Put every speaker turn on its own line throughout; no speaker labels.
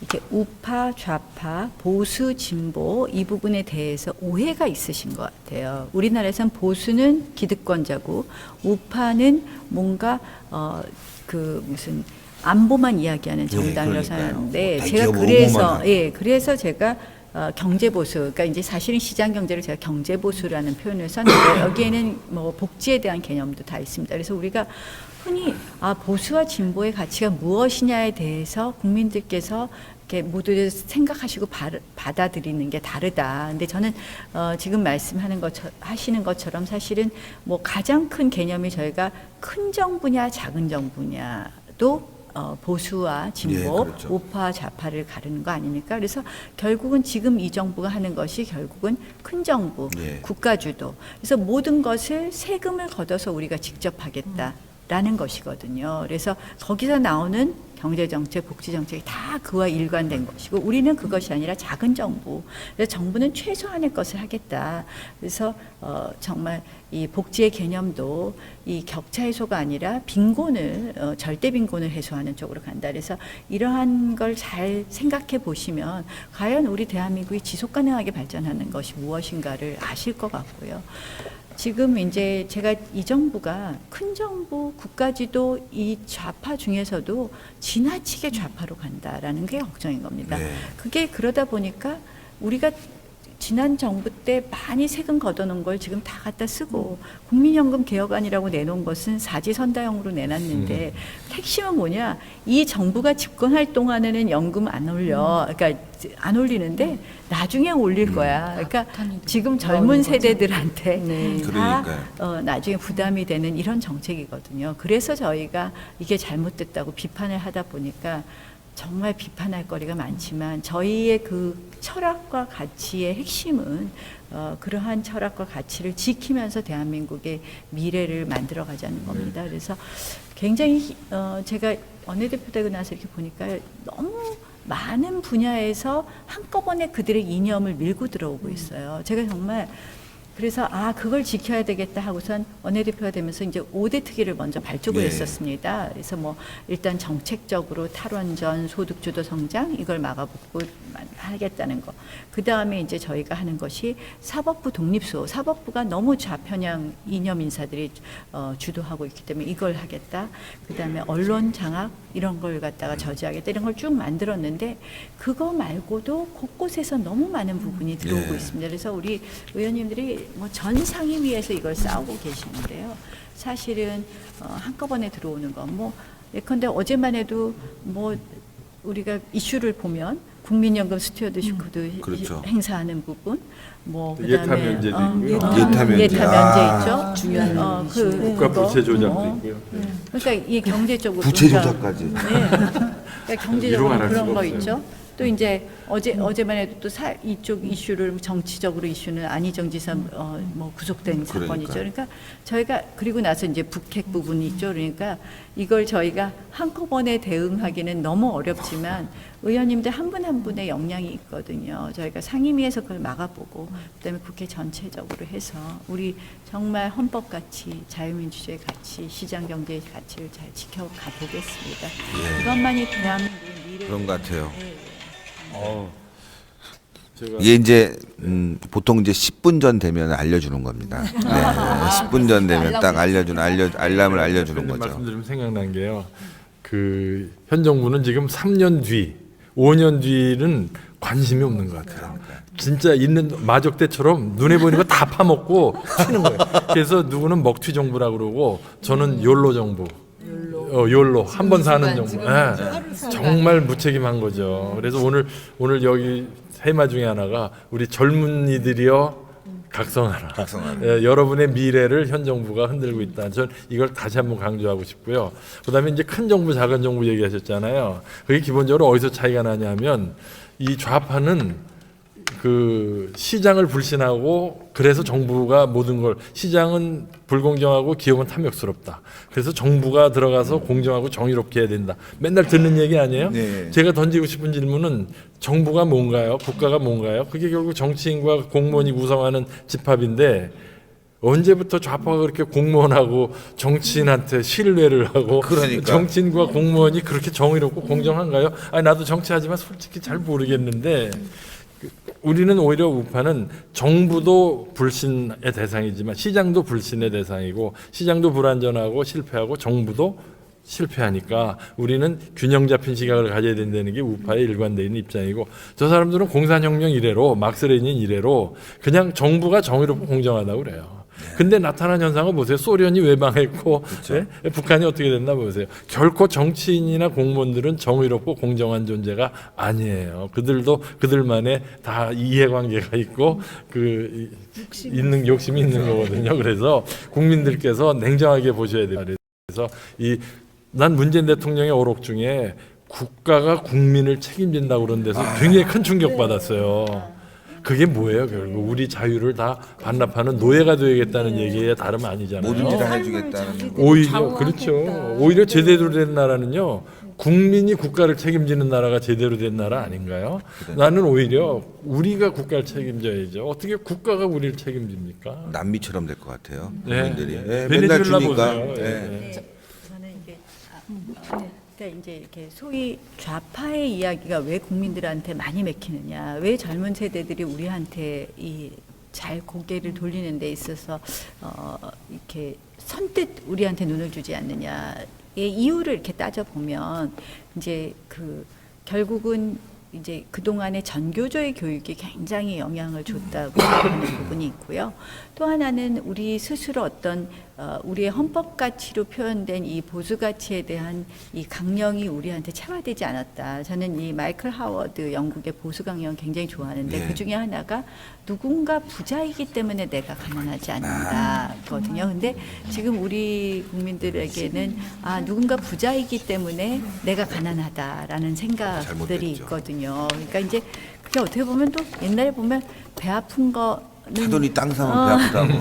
이렇게 우파, 좌파, 보수, 진보 이 부분에 대해서 오해가 있으신 것 같아요. 우리나라에선 보수는 기득권자고 우파는 뭔가 그 무슨 안보만 이야기하는 정당이라고 생각하는데 제가 그래서 제가 경제 보수, 그러니까 이제 사실은 시장 경제를 제가 경제 보수라는 표현을 썼는데 여기에는 뭐 복지에 대한 개념도 다 있습니다. 그래서 우리가 흔히 보수와 진보의 가치가 무엇이냐에 대해서 국민들께서 이렇게 모두 생각하시고 받아들이는 게 다르다. 근데 저는 지금 하시는 것처럼 사실은 뭐 가장 큰 개념이 저희가 큰 정부냐 작은 정부냐도 보수와 진보,
그렇죠.
우파, 좌파를 가르는 거 아닙니까? 그래서 결국은 지금 이 정부가 하는 것이 결국은 큰 정부, 국가주도. 그래서 모든 것을 세금을 걷어서 우리가 직접 하겠다라는 것이거든요. 그래서 거기서 나오는 경제정책, 복지정책이 다 그와 일관된 것이고 우리는 그것이 아니라 작은 정부. 그래서 정부는 최소한의 것을 하겠다. 그래서 정말 이 복지의 개념도 이 격차 해소가 아니라 빈곤을 절대 빈곤을 해소하는 쪽으로 간다. 그래서 이러한 걸 잘 생각해 보시면 과연 우리 대한민국이 지속 가능하게 발전하는 것이 무엇인가를 아실 것 같고요. 지금 이제 제가 이 정부가 큰 정부, 국가지도 이 좌파 중에서도 지나치게 좌파로 간다라는 게 걱정인 겁니다. 그게 그러다 보니까 우리가 지난 정부 때 많이 세금 걷어놓은 걸 지금 다 갖다 쓰고 국민연금 개혁안이라고 내놓은 것은 사지선다형으로 내놨는데 핵심은 뭐냐? 이 정부가 집권할 동안에는 연금 안 올려, 그러니까 안 올리는데 나중에 올릴 거야. 그러니까 지금 젊은 세대들한테 다 나중에 부담이 되는 이런 정책이거든요. 그래서 저희가 이게 잘못됐다고 비판을 하다 보니까 정말 비판할 거리가 많지만 저희의 그 철학과 가치의 핵심은 그러한 철학과 가치를 지키면서 대한민국의 미래를 만들어가자는 겁니다. 그래서 굉장히 제가 원내대표 되고 나서 이렇게 보니까 너무 많은 분야에서 한꺼번에 그들의 이념을 밀고 들어오고 있어요. 제가 정말 그래서 그걸 지켜야 되겠다 하고선 원내대표가 되면서 이제 5대 특위를 먼저 발족을 했었습니다. 그래서 뭐 일단 정책적으로 탈원전, 소득주도 성장 이걸 막아보고 하겠다는 거. 그 다음에 이제 저희가 하는 것이 사법부 독립수호. 사법부가 너무 좌편향 이념 인사들이 주도하고 있기 때문에 이걸 하겠다. 그 다음에 언론 장악 이런 걸 갖다가 저지하겠다. 이런 걸 쭉 만들었는데 그거 말고도 곳곳에서 너무 많은 부분이 들어오고 있습니다. 그래서 우리 의원님들이 뭐 전 상임위에서 이걸 싸우고 계시는데요. 사실은 한꺼번에 들어오는 건 뭐 예컨대 어제만 해도 뭐 우리가 이슈를 보면 국민연금 스튜어드십 코드 행사하는 부분, 뭐
예타
그다음에
면제도 있고요.
예타 면제 있죠.
중요한
국가 부채 조작도 있고요.
그러니까 이 경제적으로
부채 조작까지.
그러니까 경제적으로
이루어갈
그런
수가
거
없어요.
있죠. 또 이제 어제만 해도 또 이쪽 이슈를 정치적으로 이슈는 안희정 지사 뭐 구속된 사건이죠. 그러니까 저희가 그리고 나서 이제 북핵 부분이 있죠. 그러니까 이걸 저희가 한꺼번에 대응하기는 너무 어렵지만 의원님들 한 분 한 분의 역량이 있거든요. 저희가 상임위에서 그걸 막아보고 그다음에 국회 전체적으로 해서 우리 정말 헌법 가치, 자유민주주의 가치, 시장 경제의 가치를 잘 지켜가 보겠습니다. 이것만이 대한민국의 미래
그런 것 같아요.
제가
이게 이제 보통 이제 10분 전 되면 알려주는 겁니다. 10분 전 되면 딱 알람을 알려주는 거죠.
말씀드리면 생각난 게요. 그 현 정부는 지금 3년 뒤, 5년 뒤는 관심이 없는 것 같아요. 진짜 있는 마적 때처럼 눈에 보이는 거 다 파먹고 튀는 거예요. 그래서 누구는 먹튀 정부라고 그러고 저는 욜로 정부. 욜로 한 번 사는 정부. 정말 무책임한 거죠. 그래서 오늘 여기 테마 중에 하나가 우리 젊은이들이여 각성하라. 여러분의 미래를 현 정부가 흔들고 있다. 전 이걸 다시 한번 강조하고 싶고요. 그다음에 이제 큰 정부, 작은 정부 얘기하셨잖아요. 그게 기본적으로 어디서 차이가 나냐면 이 좌파는 그 시장을 불신하고 그래서 정부가 모든 걸 시장은 불공정하고 기업은 탐욕스럽다. 그래서 정부가 들어가서 공정하고 정의롭게 해야 된다. 맨날 듣는 얘기 아니에요? 제가 던지고 싶은 질문은 정부가 뭔가요? 국가가 뭔가요? 그게 결국 정치인과 공무원이 구성하는 집합인데 언제부터 좌파가 그렇게 공무원하고 정치인한테 신뢰를 하고
그러니까.
정치인과 공무원이 그렇게 정의롭고 공정한가요? 아니 나도 정치하지만 솔직히 잘 모르겠는데 우리는 오히려 우파는 정부도 불신의 대상이지만 시장도 불신의 대상이고 시장도 불안전하고 실패하고 정부도 실패하니까 우리는 균형 잡힌 시각을 가져야 된다는 게 우파의 일관되는 입장이고 저 사람들은 공산혁명 이래로 막스레닌 이래로 그냥 정부가 정의롭고 공정하다고 그래요. 근데 나타난 현상을 보세요. 소련이 왜 망했고 예? 북한이 어떻게 됐나 보세요. 결코 정치인이나 공무원들은 정의롭고 공정한 존재가 아니에요. 그들도 그들만의 다 이해관계가 있고 있는 욕심이 있는 거거든요. 그래서 국민들께서 냉정하게 보셔야 돼요. 그래서 난 문재인 대통령의 오록 중에 국가가 국민을 책임진다고 그런 데서 굉장히 큰 충격 받았어요. 그게 뭐예요? 결국 우리 자유를 다 반납하는 노예가 되겠다는 얘기에 다름 아니잖아요.
뭐든지 다 해주겠다는 거.
오히려 그렇죠. 오히려 제대로 된 나라는요. 국민이 국가를 책임지는 나라가 제대로 된 나라 아닌가요? 나는 오히려 우리가 국가를 책임져야죠. 어떻게 국가가 우리를 책임집니까?
남미처럼 될 것 같아요.
네.
국민들이.
네.
맨날
베네수엘라
주니까.
보세요.
네.
저는 이게 그러니까 이제 이렇게 소위 좌파의 이야기가 왜 국민들한테 많이 맥히느냐, 왜 젊은 세대들이 우리한테 잘 고개를 돌리는 데 있어서 이렇게 선뜻 우리한테 눈을 주지 않느냐의 이유를 이렇게 따져 보면 이제 결국은 이제 그동안의 전교조의 교육이 굉장히 영향을 줬다고 하는 부분이 있고요. 또 하나는 우리 스스로 어떤 우리의 헌법 가치로 표현된 이 보수 가치에 대한 이 강령이 우리한테 체화되지 않았다. 저는 이 마이클 하워드 영국의 보수 강령 굉장히 좋아하는데
네.
그 중에 하나가 누군가 부자이기 때문에 내가 가난하지 않는다거든요. 근데 지금 우리 국민들에게는 누군가 부자이기 때문에 내가 가난하다라는 생각들이
잘못됐죠.
있거든요. 그러니까 이제 그게 어떻게 보면 또 옛날에 보면 배 아픈 거는
차돈이 땅 사면 배 아프다고.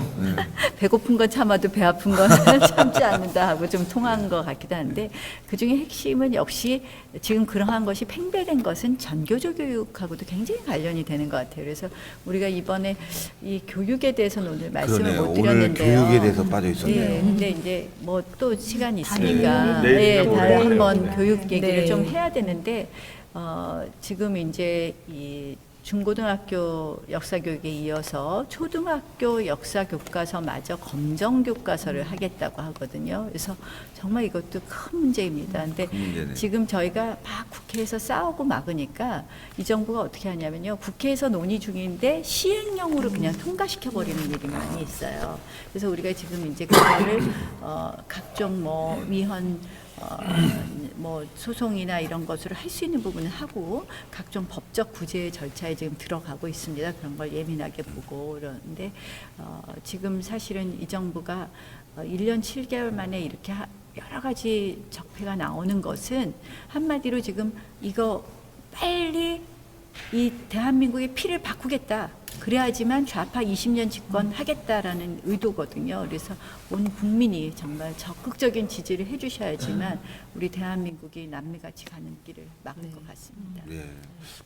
배고픈 건 참아도 배 아픈 건 참지 않는다 하고 좀 통한 것 같기도 한데 그중에 핵심은 역시 지금 그러한 것이 팽배된 것은 전교조 교육하고도 굉장히 관련이 되는 것 같아요. 그래서 우리가 이번에 이 교육에 대해서는 오늘 말씀을
그러네요.
못
오늘
드렸는데요.
교육에 대해서 빠져 있었네요.
네, 근데 이제 뭐 또 시간이 있으니까
내일 모레
한번
네.
교육 얘기를
네.
좀 해야 되는데 지금 이제 이 중고등학교 역사 교육에 이어서 초등학교 역사 교과서마저 검정 교과서를 하겠다고 하거든요. 그래서 정말 이것도 큰 문제입니다. 근데
큰 문제네.
지금 저희가 막 국회에서 싸우고 막으니까 이 정부가 어떻게 하냐면요. 국회에서 논의 중인데 시행령으로 그냥 통과시켜 버리는 일이 많이 있어요. 그래서 우리가 지금 이제 그거를 각종 뭐 위헌 뭐 소송이나 이런 것으로 할 수 있는 부분은 하고 각종 법적 구제 절차에 지금 들어가고 있습니다. 그런 걸 예민하게 보고 그러는데 지금 사실은 이 정부가 1년 7개월 만에 이렇게 여러 가지 적폐가 나오는 것은 한마디로 지금 이거 빨리 이 대한민국의 피를 바꾸겠다. 그래야지만 좌파 20년 집권하겠다라는 의도거든요. 그래서 온 국민이 정말 적극적인 지지를 해주셔야지만 우리 대한민국이 남미같이 가는 길을 막을 것 같습니다.
예.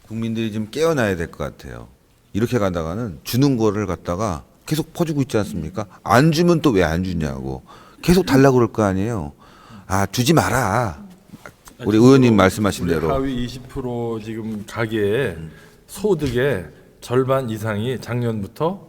국민들이 좀 깨어나야 될 것 같아요. 이렇게 가다가는 주는 거를 갖다가 계속 퍼주고 있지 않습니까? 안 주면 또 왜 안 주냐고 계속 달라고 그럴 거 아니에요. 주지 마라. 우리 의원님 말씀하신
우리
대로.
하위 20% 지금 가계의 소득의 절반 이상이 작년부터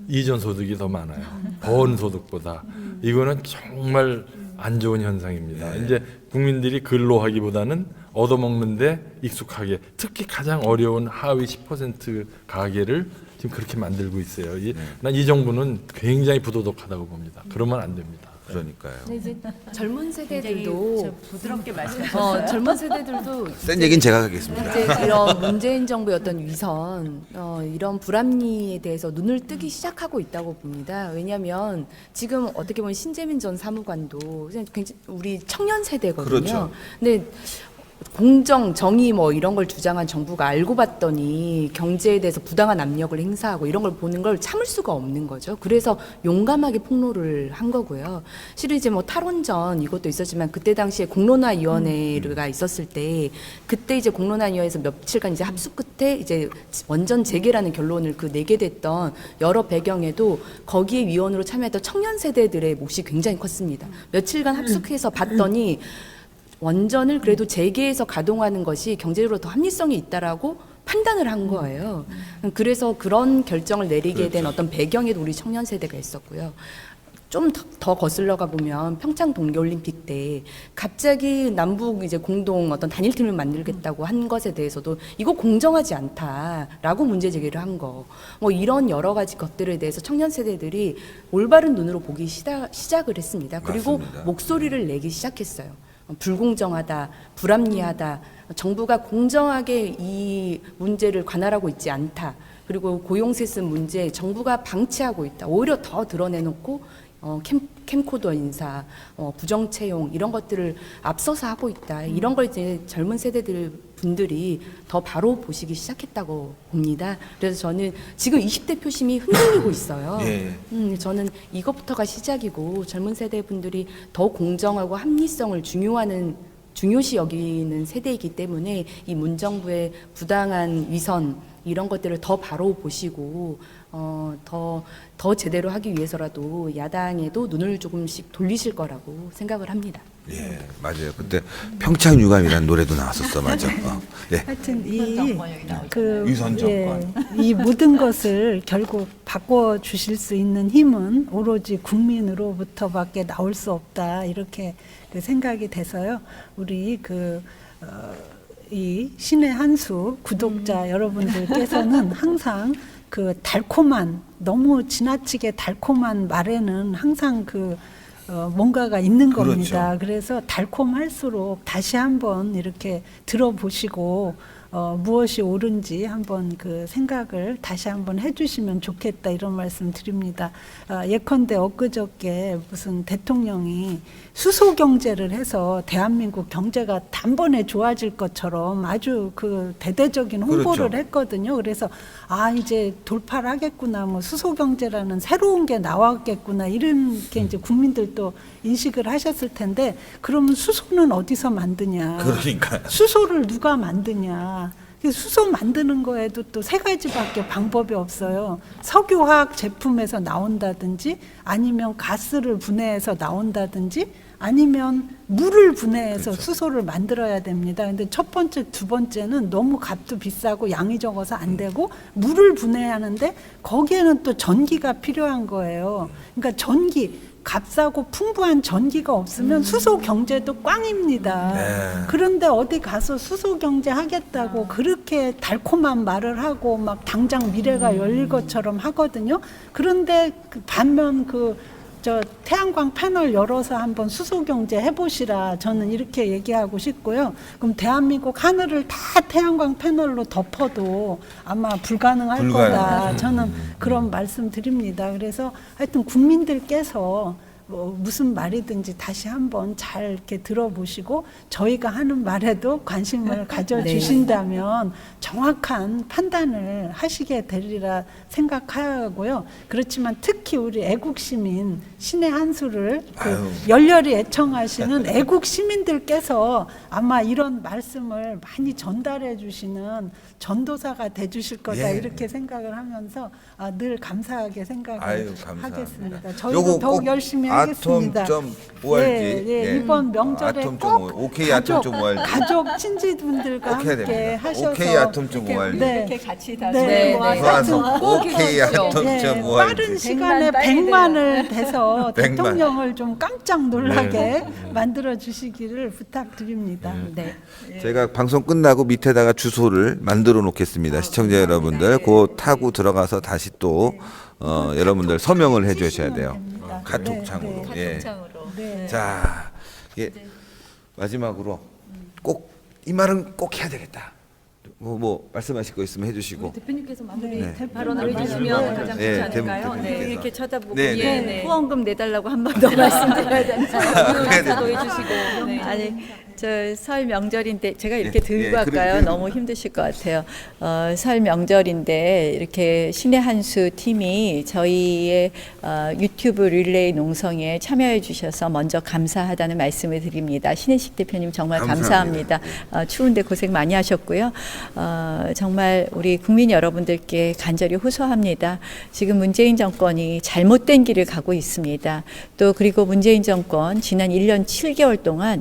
이전 소득이 더 많아요. 번 소득보다. 이거는 정말 안 좋은 현상입니다. 이제 국민들이 근로하기보다는 얻어먹는데 익숙하게 특히 가장 어려운 하위 10% 가계를 지금 그렇게 만들고 있어요. 난 이 정부는 굉장히 부도덕하다고 봅니다. 그러면 안 됩니다.
그러니까요.
근데 이제 젊은
굉장히
세대들도
부드럽게 말씀하셨어요.
젊은 세대들도
센 얘기는 제가 하겠습니다.
이제 이런 문재인 정부의 어떤 위선, 이런 불합리에 대해서 눈을 뜨기 시작하고 있다고 봅니다. 왜냐하면 지금 어떻게 보면 신재민 전 사무관도 굉장히 우리 청년 세대거든요.
그렇죠.
근데 공정, 정의 뭐 이런 걸 주장한 정부가 알고 봤더니 경제에 대해서 부당한 압력을 행사하고 이런 걸 보는 걸 참을 수가 없는 거죠. 그래서 용감하게 폭로를 한 거고요. 실은 이제 뭐 탈원전 이것도 있었지만 그때 당시에 공론화위원회가 있었을 때 그때 이제 공론화위원회에서 며칠간 이제 합숙 끝에 이제 원전 재개라는 결론을 그 내게 됐던 여러 배경에도 거기에 위원으로 참여했던 청년 세대들의 몫이 굉장히 컸습니다. 며칠간 합숙해서 봤더니 원전을 그래도 재개해서 가동하는 것이 경제적으로 더 합리성이 있다라고 판단을 한 거예요. 그래서 그런 결정을 내리게 된 어떤 배경에도 우리 청년 세대가 있었고요. 좀 더 거슬러가 보면 평창 동계올림픽 때 갑자기 남북 이제 공동 어떤 단일팀을 만들겠다고 한 것에 대해서도 이거 공정하지 않다라고 문제 제기를 한 거. 뭐 이런 여러 가지 것들에 대해서 청년 세대들이 올바른 눈으로 보기 시작을 했습니다. 그리고
맞습니다.
목소리를 내기 시작했어요. 불공정하다, 불합리하다, 정부가 공정하게 이 문제를 관할하고 있지 않다. 그리고 고용세습 문제 정부가 방치하고 있다. 오히려 더 드러내놓고 캠코더 인사, 부정채용 이런 것들을 앞서서 하고 있다. 이런 걸 이제 젊은 분들이 더 바로 보시기 시작했다고 봅니다. 그래서 저는 지금 20대 표심이 흔들리고 있어요. 저는 이것부터가 시작이고 젊은 세대 분들이 더 공정하고 합리성을 중요시 여기는 세대이기 때문에 이 문정부의 부당한 위선 이런 것들을 더 바로 보시고 더 제대로 하기 위해서라도 야당에도 눈을 조금씩 돌리실 거라고 생각을 합니다.
예, 맞아요. 그때 평창 유감이라는 노래도 나왔었어, 맞아. 예.
하여튼
위선 정권.
이 모든 것을 결국 바꿔 주실 수 있는 힘은 오로지 국민으로부터밖에 나올 수 없다 이렇게 그 생각이 돼서요. 우리 이 신의 한수 구독자 여러분들께서는 항상 그 달콤한 너무 지나치게 달콤한 말에는 항상 뭔가가 있는 겁니다.
그렇죠.
그래서 달콤할수록 다시 한번 이렇게 들어보시고 무엇이 옳은지 한번 그 생각을 다시 한번 해주시면 좋겠다 이런 말씀 드립니다. 예컨대 엊그저께 무슨 대통령이 수소 경제를 해서 대한민국 경제가 단번에 좋아질 것처럼 아주 그 대대적인 홍보를
그렇죠.
했거든요. 그래서 이제 돌파를 하겠구나, 뭐 수소 경제라는 새로운 게 나왔겠구나 이렇게 이제 국민들도 인식을 하셨을 텐데 그러면 수소는 어디서 만드냐?
그러니까.
수소를 누가 만드냐? 수소 만드는 거에도 또 세 가지밖에 방법이 없어요. 석유화학 제품에서 나온다든지 아니면 가스를 분해해서 나온다든지 아니면 물을 분해해서
그렇죠.
수소를 만들어야 됩니다. 근데 첫 번째, 두 번째는 너무 값도 비싸고 양이 적어서 안 되고 물을 분해하는데 거기에는 또 전기가 필요한 거예요. 그러니까 값싸고 풍부한 전기가 없으면 수소 경제도 꽝입니다.
네.
그런데 어디 가서 수소 경제 하겠다고 그렇게 달콤한 말을 하고 막 당장 미래가 열릴 것처럼 하거든요. 그런데 반면 태양광 패널 열어서 한번 수소 경제 해보시라 저는 이렇게 얘기하고 싶고요. 그럼 대한민국 하늘을 다 태양광 패널로 덮어도 아마 불가능할 거다. 저는 그런 말씀 드립니다. 그래서 하여튼 국민들께서 무슨 말이든지 다시 한번 잘 이렇게 들어보시고 저희가 하는 말에도 관심을 가져주신다면 정확한 판단을 하시게 되리라 생각하고요. 그렇지만 특히 우리 애국 시민 신의 한수를 열렬히 애청하시는 애국 시민들께서 아마 이런 말씀을 많이 전달해 주시는 전도사가 돼 주실 거다 이렇게 생각을 하면서 늘 감사하게 생각을 하겠습니다. 저희도 더욱 열심히 하겠습니다.
아톰.org.
이번 명절에 꼭
OK 아톰.org.
가족 친지분들과 함께 하셔서
OK아톰.org.
이렇게 같이 다
모아서 OK아톰.org.
빠른 시간에 100만을 돼서
100만.
대통령을 좀 깜짝 놀라게 만들어 주시기를 부탁드립니다. 네.
제가 방송 끝나고 밑에다가 주소를 만들어 놓겠습니다. 시청자 여러분들 그 타고 들어가서 다시 또 여러분들 서명을 해 주셔야 돼요. 카톡창으로. 예.
네.
자, 마지막으로 꼭 이 말은 꼭 해야 되겠다. 뭐 말씀하실 거 있으면 해주시고.
대표님께서 마무리
네.
발언을 해주시면 가장 좋지
네,
않을까요?
대표님께서.
이렇게 쳐다보고
네, 네.
후원금 내달라고 한 번 더 말씀드려야 되나요?
감사도 해주시고. 네.
아니 저 설 명절인데 제가 이렇게
예,
들고
예,
갈까요?
그래.
너무 힘드실 것 같아요. 설 명절인데 이렇게 신의 한수 팀이 저희의 유튜브 릴레이 농성에 참여해 주셔서 먼저 감사하다는 말씀을 드립니다. 신혜식 대표님 정말 감사합니다. 추운데 고생 많이 하셨고요. 정말 우리 국민 여러분들께 간절히 호소합니다. 지금 문재인 정권이 잘못된 길을 가고 있습니다. 또 그리고 문재인 정권 지난 1년 7개월 동안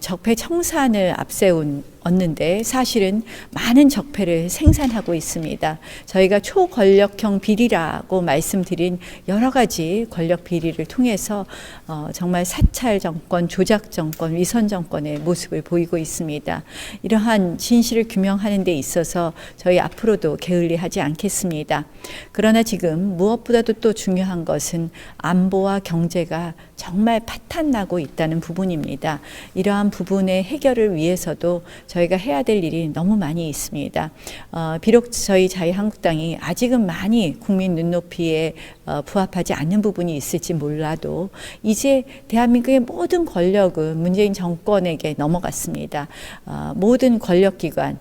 적폐 청산을 앞세웠는데 사실은 많은 적폐를 생산하고 있습니다. 저희가 초권력형 비리라고 말씀드린 여러 가지 권력 비리를 통해서 정말 사찰 정권, 조작 정권, 위선 정권의 모습을 보이고 있습니다. 이러한 진실을 규명하는 데 있어서 저희 앞으로도 게을리하지 않겠습니다. 그러나 지금 무엇보다도 또 중요한 것은 안보와 경제가 정말 파탄나고 있다는 부분입니다. 이러한 부분의 해결을 위해서도 저희가 해야 될 일이 너무 많이 있습니다. 비록 저희 자유한국당이 아직은 많이 국민 눈높이에 부합하지 않는 부분이 있을지 몰라도 이제 대한민국의 모든 권력은 문재인 정권에게 넘어갔습니다. 모든 권력기관,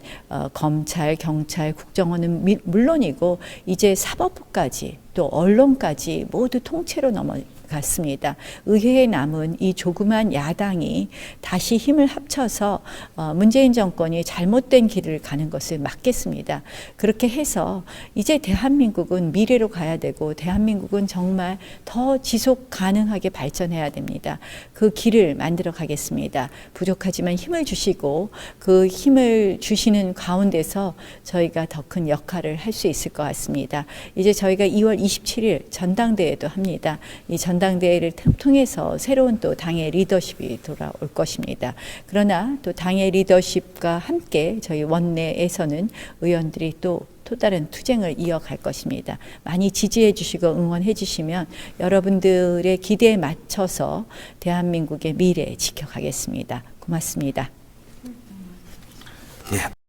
검찰, 경찰, 국정원은 물론이고 이제 사법부까지 또 언론까지 모두 통째로 넘어갔습니다. 의회에 남은 이 조그만 야당이 다시 힘을 합쳐서 문재인 정권이 잘못된 길을 가는 것을 막겠습니다. 그렇게 해서 이제 대한민국은 미래로 가야 되고 대한민국은 정말 더 지속 가능하게 발전해야 됩니다. 그 길을 만들어 가겠습니다. 부족하지만 힘을 주시고 그 힘을 주시는 가운데서 저희가 더 큰 역할을 할 수 있을 것 같습니다. 이제 저희가 2월 27일 전당대회도 합니다. 이 전당대회를 통해서 새로운 또 당의 리더십이 돌아올 것입니다. 그러나 또 당의 리더십과 함께 저희 원내에서는 의원들이 또 다른 투쟁을 이어갈 것입니다. 많이 지지해 주시고 응원해 주시면 여러분들의 기대에 맞춰서 대한민국의 미래 지켜가겠습니다. 고맙습니다.
예.